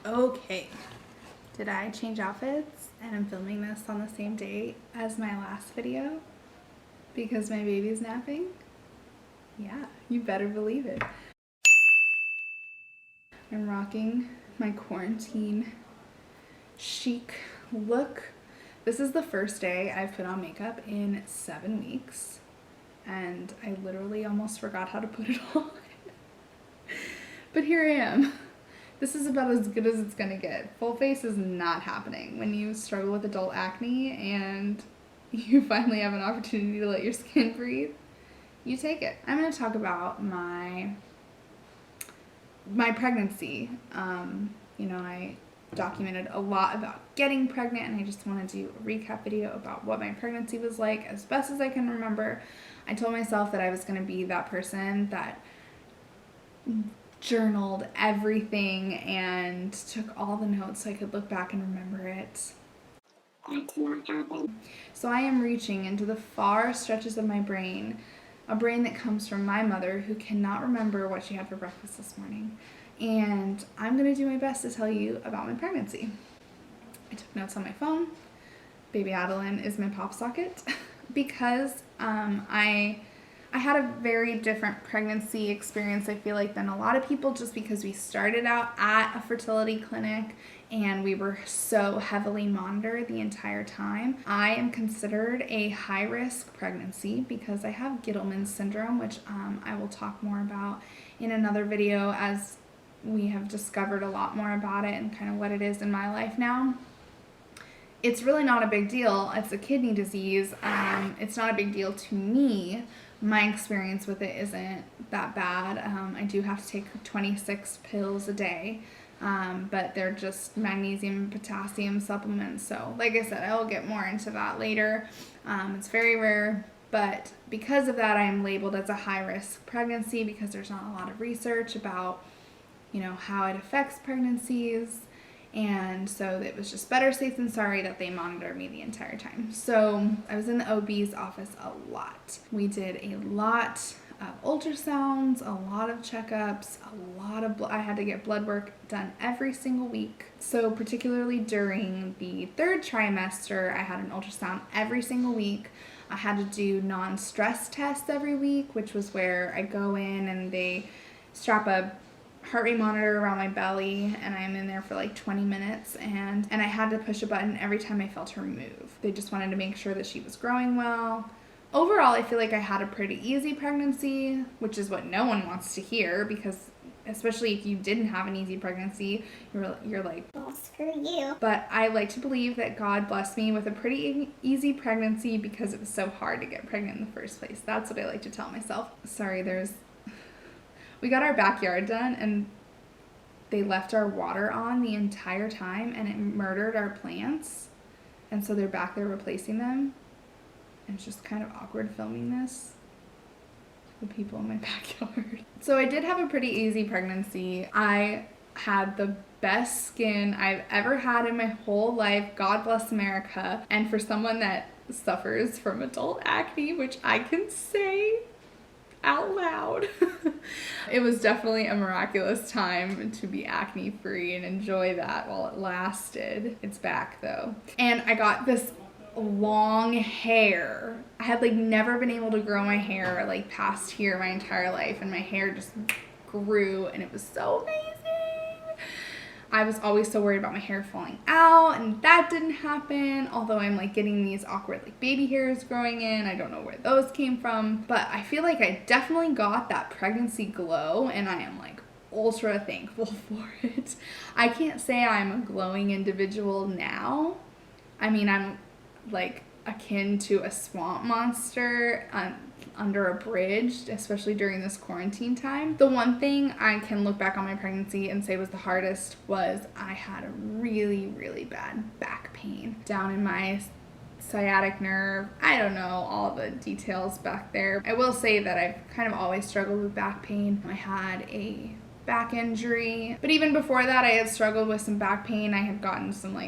Okay, did I change outfits and I'm filming this on the same day as my last video because my baby's napping? Yeah, you better believe it. I'm rocking my quarantine chic look. This is the first day I've put on makeup in 7 weeks and I literally almost forgot how to put it on. But here I am. This is about as good as it's gonna get. Full face is not happening. When you struggle with adult acne and you finally have an opportunity to let your skin breathe, you take it. I'm gonna talk about my pregnancy. I documented a lot about getting pregnant, and I just want to do a recap video about what my pregnancy was like as best as I can remember. I told myself that I was gonna be that person that journaled everything and took all the notes so I could look back and remember it. That did not happen. So I am reaching into the far stretches of my brain, a brain that comes from my mother who cannot remember what she had for breakfast this morning. And I'm going to do my best to tell you about my pregnancy. I took notes on my phone. Baby Adeline is my pop socket because I had a very different pregnancy experience, I feel like, than a lot of people, just because we started out at a fertility clinic and we were so heavily monitored the entire time. I am considered a high-risk pregnancy because I have Gittleman's syndrome, which I will talk more about in another video as we have discovered a lot more about it and kind of what it is in my life now. It's really not a big deal. It's a kidney disease. It's not a big deal to me. My experience with it isn't that bad. I do have to take 26 pills a day, but they're just magnesium and potassium supplements. So like I said, I will get more into that later. It's very rare, but because of that, I am labeled as a high-risk pregnancy because there's not a lot of research about, how it affects pregnancies. And so it was just better safe than sorry that they monitored me the entire time. So I was in the OB's office a lot. We did a lot of ultrasounds, a lot of checkups, I had to get blood work done every single week. So particularly during the 3rd trimester, I had an ultrasound every single week. I had to do non-stress tests every week, which was where I go in and they strap a heart rate monitor around my belly and I'm in there for like 20 minutes and I had to push a button every time I felt her move. They just wanted to make sure that she was growing well. Overall, I feel like I had a pretty easy pregnancy, which is what no one wants to hear, because especially if you didn't have an easy pregnancy, you're like, well, screw you. But I like to believe that God blessed me with a pretty easy pregnancy because it was so hard to get pregnant in the first place. That's what I like to tell myself. Sorry, we got our backyard done and they left our water on the entire time and it murdered our plants. And so they're back there replacing them. And it's just kind of awkward filming this with people in my backyard. So I did have a pretty easy pregnancy. I had the best skin I've ever had in my whole life. God bless America. And for someone that suffers from adult acne, which I can say out loud, it was definitely a miraculous time to be acne free and enjoy that while it lasted. It's back though. And I got this long hair. I had never been able to grow my hair past here my entire life, and my hair just grew and it was so amazing. I was always so worried about my hair falling out, and that didn't happen, although I'm getting these awkward baby hairs growing in. I don't know where those came from, but I feel like I definitely got that pregnancy glow, and I am ultra thankful for it. I can't say I'm a glowing individual now. I mean, I'm akin to a swamp monster under a bridge, especially during this quarantine time. The one thing I can look back on my pregnancy and say was the hardest was I had a really, really bad back pain down in my sciatic nerve. I don't know all the details back there. I will say that I've kind of always struggled with back pain. I had a back injury, but even before that I had struggled with some back pain. I had gotten some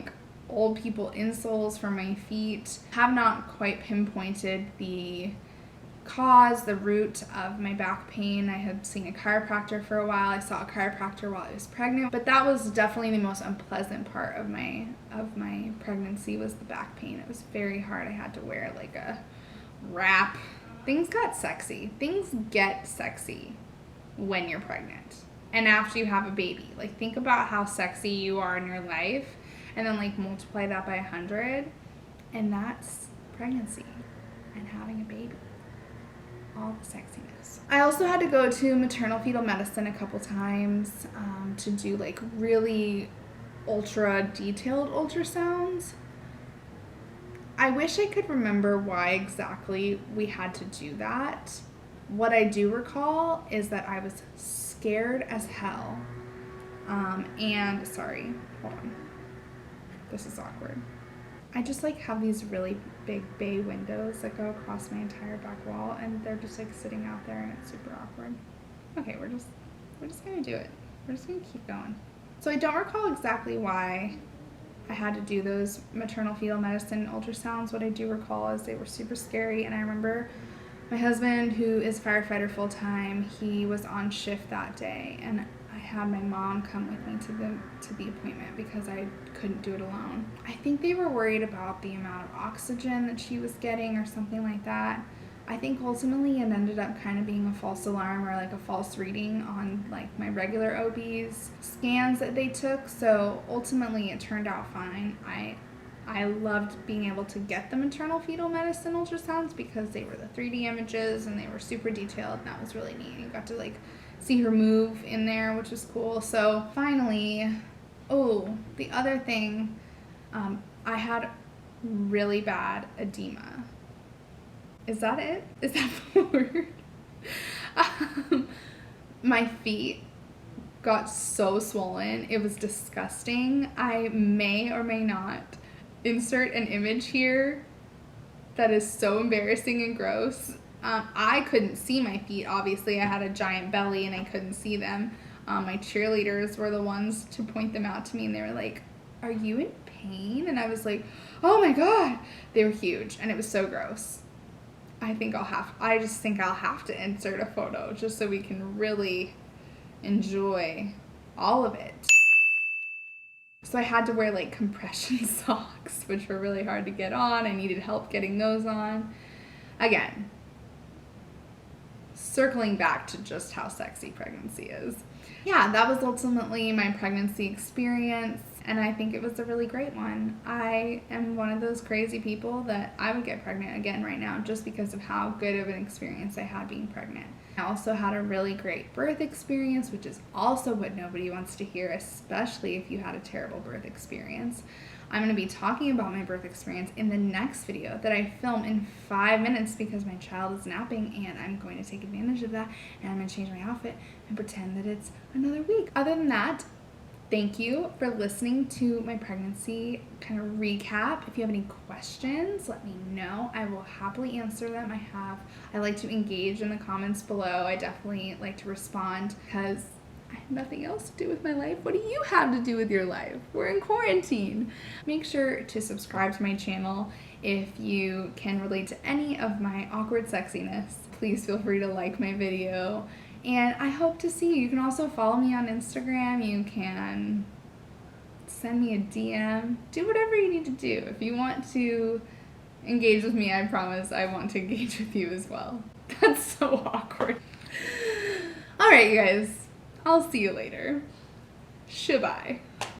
old people insoles for my feet. Have not quite pinpointed the cause, the root of my back pain. I had seen a chiropractor for a while. I saw a chiropractor while I was pregnant, but that was definitely the most unpleasant part of my pregnancy was the back pain. It was very hard. I had to wear like a wrap. Things got sexy. Things get sexy when you're pregnant and after you have a baby. Like, think about how sexy you are in your life and then like multiply that by 100, and that's pregnancy and having a baby. All the sexiness. I also had to go to maternal fetal medicine a couple times to do like really ultra detailed ultrasounds. I wish I could remember why exactly we had to do that. What I do recall is that I was scared as hell. And sorry, hold on. This is awkward. I just like have these really big bay windows that go across my entire back wall, and they're just like sitting out there, and it's super awkward. Okay, we're just gonna do it. We're just gonna keep going. So I don't recall exactly why I had to do those maternal fetal medicine ultrasounds. What I do recall is they were super scary, and I remember my husband, who is a firefighter full time, he was on shift that day, and I had my mom come with me to the appointment because I couldn't do it alone. I think they were worried about the amount of oxygen that she was getting or something like that. I think ultimately it ended up kind of being a false alarm or like a false reading on like my regular OB's scans that they took. So ultimately it turned out fine. I loved being able to get the maternal fetal medicine ultrasounds because they were the 3D images and they were super detailed, and that was really neat. You got to like see her move in there, which was cool. So finally, the other thing, I had really bad edema. Is that it? Is that the word? My feet got so swollen. It was disgusting. I may or may not insert an image here that is so embarrassing and gross. I couldn't see my feet. Obviously, I had a giant belly and I couldn't see them. My cheerleaders were the ones to point them out to me, and they were like, "Are you in pain?" And I was like, "Oh my God." They were huge and it was so gross. I just think I'll have to insert a photo just so we can really enjoy all of it. So I had to wear like compression socks, which were really hard to get on. I needed help getting those on. Again, circling back to just how sexy pregnancy is. Yeah, that was ultimately my pregnancy experience, and I think it was a really great one. I am one of those crazy people that I would get pregnant again right now just because of how good of an experience I had being pregnant. I also had a really great birth experience, which is also what nobody wants to hear, especially if you had a terrible birth experience. I'm going to be talking about my birth experience in the next video that I film in 5 minutes because my child is napping, and I'm going to take advantage of that, and I'm going to change my outfit and pretend that it's another week. Other than that, thank you for listening to my pregnancy kind of recap. If you have any questions, let me know. I will happily answer them. I like to engage in the comments below. I definitely like to respond because I have nothing else to do with my life. What do you have to do with your life? We're in quarantine. Make sure to subscribe to my channel if you can relate to any of my awkward sexiness. Please feel free to like my video. And I hope to see you. You can also follow me on Instagram. You can send me a DM. Do whatever you need to do. If you want to engage with me, I promise I want to engage with you as well. That's so awkward. All right, you guys. I'll see you later. Shabbai.